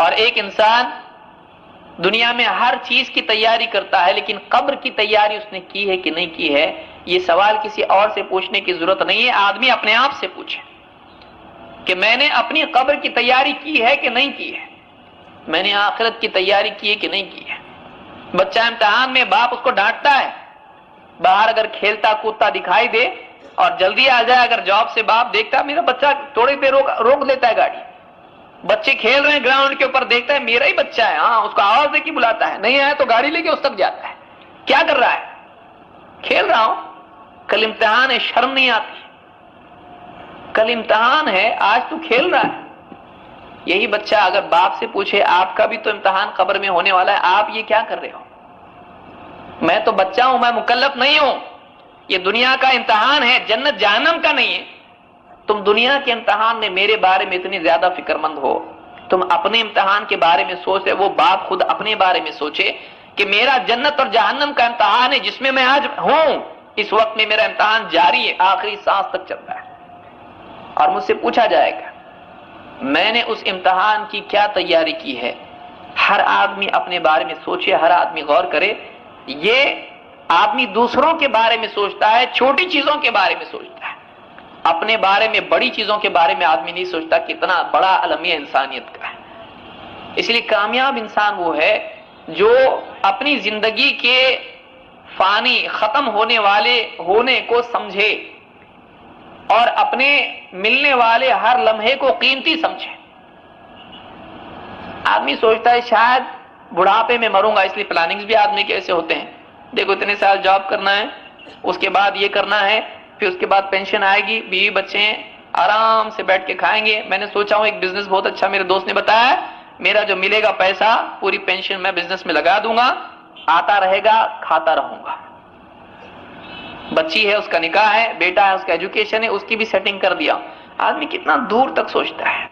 اور ایک انسان دنیا میں ہر چیز کی تیاری کرتا ہے، لیکن قبر کی تیاری اس نے کی ہے کہ نہیں کی ہے، یہ سوال کسی اور سے پوچھنے کی ضرورت نہیں ہے، آدمی اپنے آپ سے پوچھے کہ میں نے اپنی قبر کی تیاری کی ہے کہ نہیں کی ہے، میں نے آخرت کی تیاری کی ہے کہ نہیں کی ہے۔ بچہ امتحان میں باپ اس کو ڈانٹتا ہے، باہر اگر کھیلتا کودتا دکھائی دے اور جلدی آ جائے، اگر جاب سے باپ دیکھتا ہے میرا بچہ تھوڑی دیر روک لیتا ہے گاڑی، بچے کھیل رہے ہیں گراؤنڈ کے اوپر، دیکھتا ہے میرا ہی بچہ ہے، ہاں اس کو آواز دے کے بلاتا ہے، نہیں آیا تو گاڑی لے کے اس تک جاتا ہے۔ کیا کر رہا ہے؟ کھیل رہا ہوں، کل امتحان ہے، شرم نہیں آتی؟ کل امتحان ہے، آج تو کھیل رہا ہے۔ یہی بچہ اگر باپ سے پوچھے آپ کا بھی تو امتحان قبر میں ہونے والا ہے، آپ یہ کیا کر رہے ہو؟ میں تو بچہ ہوں، میں مکلف نہیں ہوں، یہ دنیا کا امتحان ہے، جنت جہنم کا نہیں ہے۔ تم دنیا کے امتحان میں میرے بارے میں اتنی زیادہ فکر مند ہو، تم اپنے امتحان کے بارے میں سوچ رہے، وہ باپ خود اپنے بارے میں سوچے کہ میرا جنت اور جہنم کا امتحان ہے جس میں میں آج ہوں، اس وقت میں میرا امتحان جاری ہے، آخری سانس تک چل رہا ہے، اور مجھ سے پوچھا جائے گا میں نے اس امتحان کی کیا تیاری کی ہے۔ ہر آدمی اپنے بارے میں سوچے، ہر آدمی غور کرے۔ یہ آدمی دوسروں کے بارے میں سوچتا ہے، چھوٹی چیزوں کے بارے میں سوچتا ہے، اپنے بارے میں بڑی چیزوں کے بارے میں آدمی نہیں سوچتا، کتنا بڑا المیہ انسانیت کا ہے۔ اس لیے کامیاب انسان وہ ہے جو اپنی زندگی کے فانی ختم ہونے والے ہونے کو سمجھے اور اپنے ملنے والے ہر لمحے کو قیمتی سمجھے۔ آدمی سوچتا ہے شاید بڑھاپے میں مروں گا، اس لیے پلاننگز بھی آدمی کے ایسے ہوتے ہیں، دیکھو اتنے سال جاب کرنا ہے، اس کے بعد یہ کرنا ہے، پھر اس کے بعد پینشن آئے گی، بیوی بچے ہیں، آرام سے بیٹھ کے کھائیں گے۔ میں نے سوچا ہوں ایک بزنس بہت اچھا میرے دوست نے بتایا، میرا جو ملے گا پیسہ پوری پینشن میں بزنس میں لگا دوں گا، آتا رہے گا، کھاتا رہوں گا۔ بچی ہے، اس کا نکاح ہے، بیٹا ہے، اس کا ایجوکیشن ہے، اس کی بھی سیٹنگ کر دیا۔ آدمی کتنا دور تک سوچتا ہے،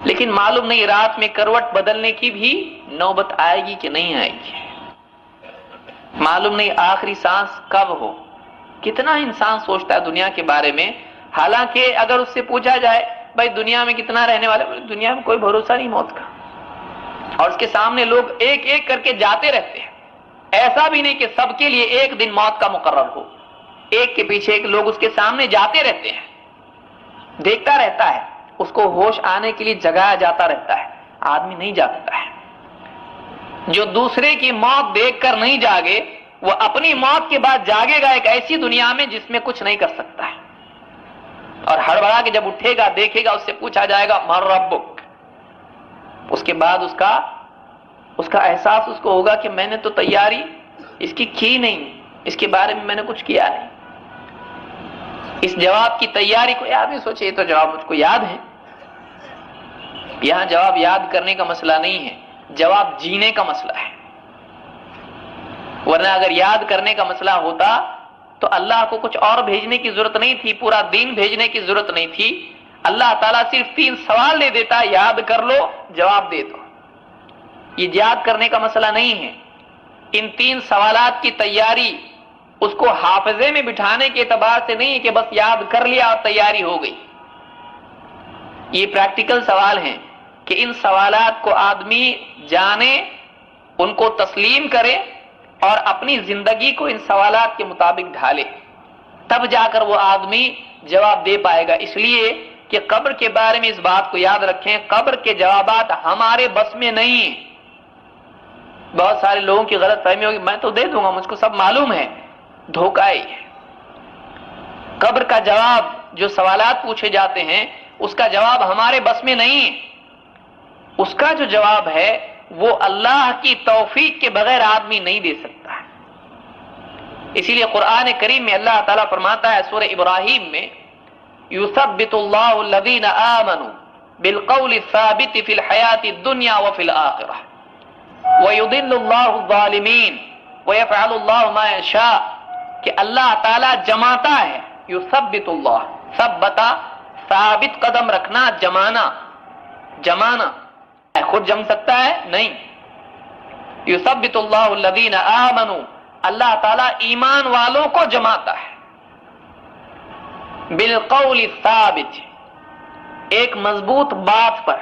لیکن معلوم نہیں رات میں کروٹ بدلنے کی بھی نوبت آئے گی کہ نہیں آئے گی، معلوم نہیں آخری سانس کب ہو۔ کتنا انسان سوچتا ہے دنیا کے بارے میں، حالانکہ اگر اس سے پوچھا جائے بھائی دنیا میں کتنا رہنے والے، دنیا میں کوئی بھروسہ نہیں موت کا، اور اس کے سامنے لوگ ایک ایک کر کے جاتے رہتے ہیں۔ ایسا بھی نہیں کہ سب کے لیے ایک دن موت کا مقرر ہو، ایک کے پیچھے ایک لوگ اس کے سامنے جاتے رہتے ہیں، دیکھتا رہتا ہے، اس کو ہوش آنے کے لیے جگایا جاتا رہتا ہے، آدمی نہیں جاگتا ہے۔ جو دوسرے کی موت دیکھ کر نہیں جاگے، وہ اپنی موت کے بعد جاگے گا ایک ایسی دنیا میں جس میں کچھ نہیں کر سکتا ہے، اور ہڑبڑا کے جب اٹھے گا دیکھے گا، اس سے پوچھا جائے گا من ربک، اس کے بعد اس کا احساس اس کو ہوگا کہ میں نے تو تیاری اس کی نہیں، اس کے بارے میں نے کچھ کیا نہیں۔ اس جواب کی تیاری کو آدمی سوچے، یہ تو جواب مجھ کو یاد ہے۔ یہاں جواب یاد کرنے کا مسئلہ نہیں ہے، جواب جینے کا مسئلہ ہے، ورنہ اگر یاد کرنے کا مسئلہ ہوتا تو اللہ کو کچھ اور بھیجنے کی ضرورت نہیں تھی، پورا دین بھیجنے کی ضرورت نہیں تھی، اللہ تعالیٰ صرف 3 سوال دے دیتا، یاد کر لو جواب دے دو۔ یہ یاد کرنے کا مسئلہ نہیں ہے، ان 3 سوالات کی تیاری اس کو حافظے میں بٹھانے کے اعتبار سے نہیں ہے کہ بس یاد کر لیا اور تیاری ہو گئی۔ یہ پریکٹیکل سوال ہیں کہ ان سوالات کو آدمی جانے، ان کو تسلیم کرے اور اپنی زندگی کو ان سوالات کے مطابق ڈھالے، تب جا کر وہ آدمی جواب دے پائے گا۔ اس لیے کہ قبر کے بارے میں اس بات کو یاد رکھیں، قبر کے جوابات ہمارے بس میں نہیں ہیں۔ بہت سارے لوگوں کی غلط فہمی ہوگی، میں تو دے دوں گا، مجھ کو سب معلوم ہے، دھوکہ ہی ہے۔ قبر کا جواب، جو سوالات پوچھے جاتے ہیں، اس کا جواب ہمارے بس میں نہیں ہے۔ اس کا جو جواب ہے وہ اللہ کی توفیق کے بغیر آدمی نہیں دے سکتا ہے۔ اسی لیے قرآن کریم میں اللہ تعالیٰ فرماتا ہے سورہ ابراہیم میں، یثبت اللہ الذین آمنوا بالقول الثابت فی الحیاۃ الدنیا وفی الآخرہ ویضل اللہ الظالمین ویفعل اللہ ما یشاء، کہ اللہ تعالیٰ جماتا ہے، یثبت اللہ، ثبتا ثابت قدم رکھنا، جمانا خود جم سکتا ہے نہیں، یثبت اللہ الذین آمنوا، اللہ تعالیٰ ایمان والوں کو جماتا ہے، بالقول الثابت، ایک مضبوط بات پر،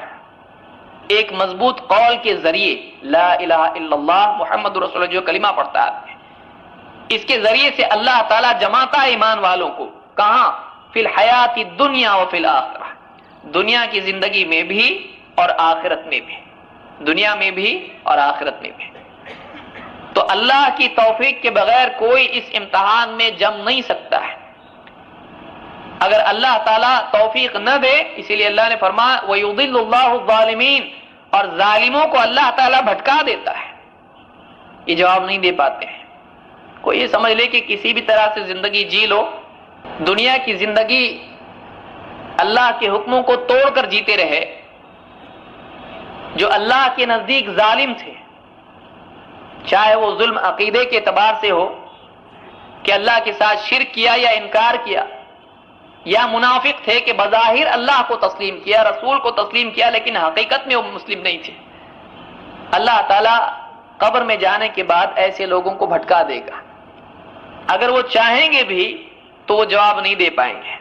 ایک مضبوط قول کے ذریعے لا الہ الا اللہ محمد رسول اللہ جو کلمہ پڑھتا ہے، اس کے ذریعے سے اللہ تعالیٰ جماتا ہے ایمان والوں کو، کہاں؟ فی الحیات الدنیا و فی الآخرہ، دنیا کی زندگی میں بھی اور آخرت میں بھی، دنیا میں بھی اور آخرت میں بھی۔ تو اللہ کی توفیق کے بغیر کوئی اس امتحان میں جم نہیں سکتا ہے۔ اگر اللہ تعالیٰ توفیق نہ دے، اسی لیے اللہ نے فرمایا وَيُضِلُّ اللَّهُ الظَّالِمِينَ، اور ظالموں کو اللہ تعالیٰ بھٹکا دیتا ہے، یہ جواب نہیں دے پاتے ہیں۔ کوئی یہ سمجھ لے کہ کسی بھی طرح سے زندگی جی لو، دنیا کی زندگی اللہ کے حکموں کو توڑ کر جیتے رہے، جو اللہ کے نزدیک ظالم تھے، چاہے وہ ظلم عقیدے کے اعتبار سے ہو کہ اللہ کے ساتھ شرک کیا یا انکار کیا، یا منافق تھے کہ بظاہر اللہ کو تسلیم کیا، رسول کو تسلیم کیا، لیکن حقیقت میں وہ مسلم نہیں تھے، اللہ تعالیٰ قبر میں جانے کے بعد ایسے لوگوں کو بھٹکا دے گا۔ اگر وہ چاہیں گے بھی تو وہ جواب نہیں دے پائیں گے۔